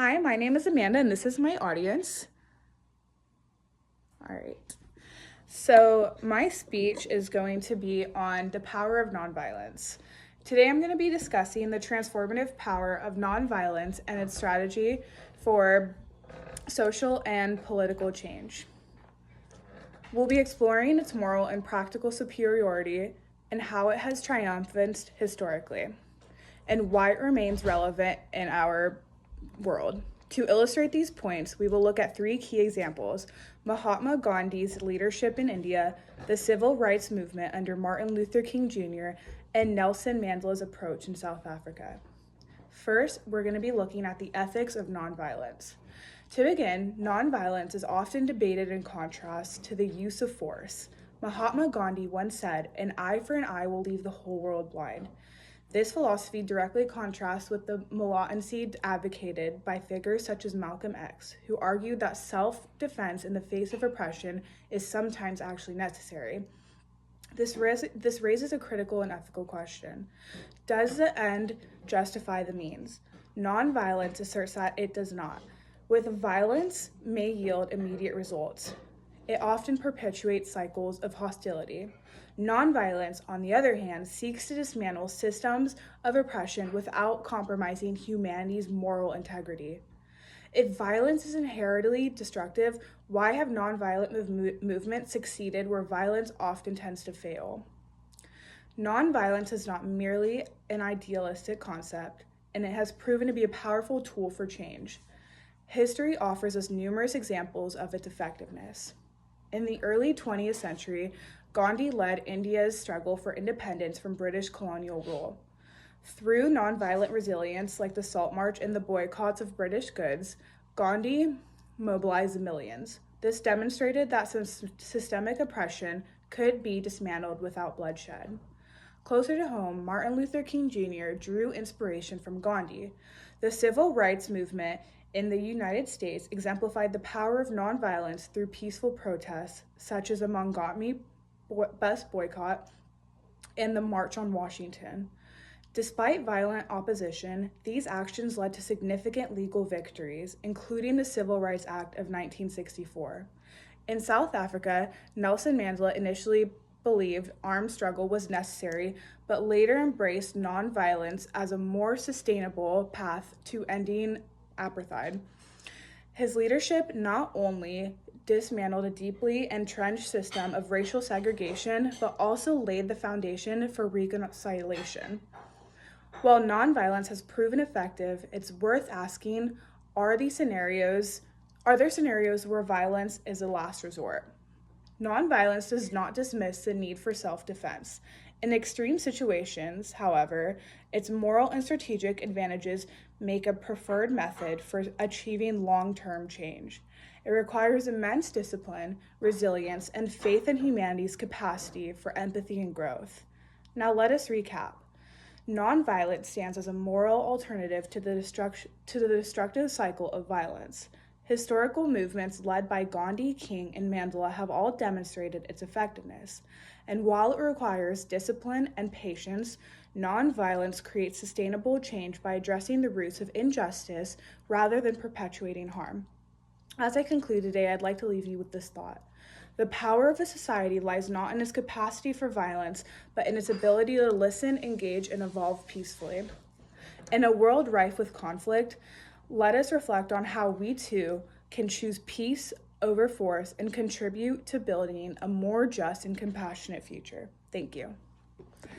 Hi, my name is Amanda, and this is my audience. All right. So, my speech is going to be on the power of nonviolence. Today, I'm going to be discussing the transformative power of nonviolence and its strategy for social and political change. We'll be exploring its moral and practical superiority and how it has triumphed historically, and why it remains relevant in our world. To illustrate these points, we will look at three key examples: Mahatma Gandhi's leadership in India, the civil rights movement under Martin Luther King Jr., and Nelson Mandela's approach in South Africa. First, we're going to be looking at the ethics of nonviolence. To begin, nonviolence is often debated in contrast to the use of force. Mahatma Gandhi once said, "An eye for an eye will leave the whole world blind." This philosophy directly contrasts with the militancy advocated by figures such as Malcolm X, who argued that self-defense in the face of oppression is sometimes actually necessary. This raises a critical and ethical question. Does the end justify the means? Nonviolence asserts that it does not. With violence may yield immediate results. It often perpetuates cycles of hostility. Nonviolence, on the other hand, seeks to dismantle systems of oppression without compromising humanity's moral integrity. If violence is inherently destructive, why have nonviolent movements succeeded where violence often tends to fail? Nonviolence is not merely an idealistic concept, and it has proven to be a powerful tool for change. History offers us numerous examples of its effectiveness. In the early 20th century, Gandhi led India's struggle for independence from British colonial rule. Through nonviolent resilience like the Salt March and the boycotts of British goods, Gandhi mobilized millions. This demonstrated that systemic oppression could be dismantled without bloodshed. Closer to home, Martin Luther King Jr. drew inspiration from Gandhi. The civil rights movement in the United States exemplified the power of nonviolence through peaceful protests, such as the Montgomery bus boycott and the March on Washington. Despite violent opposition, these actions led to significant legal victories, including the Civil Rights Act of 1964. In South Africa, Nelson Mandela initially believed armed struggle was necessary, but later embraced nonviolence as a more sustainable path to ending apartheid. His leadership not only dismantled a deeply entrenched system of racial segregation, but also laid the foundation for reconciliation. While nonviolence has proven effective, it's worth asking, are there scenarios where violence is a last resort? Nonviolence does not dismiss the need for self-defense. In extreme situations, however, its moral and strategic advantages make a preferred method for achieving long-term change. It requires immense discipline, resilience, and faith in humanity's capacity for empathy and growth. Now let us recap. Nonviolence stands as a moral alternative to the destructive cycle of violence. Historical movements led by Gandhi, King, and Mandela have all demonstrated its effectiveness. And while it requires discipline and patience, nonviolence creates sustainable change by addressing the roots of injustice rather than perpetuating harm. As I conclude today, I'd like to leave you with this thought. The power of a society lies not in its capacity for violence, but in its ability to listen, engage, and evolve peacefully. In a world rife with conflict, let us reflect on how we too can choose peace over force and contribute to building a more just and compassionate future. Thank you.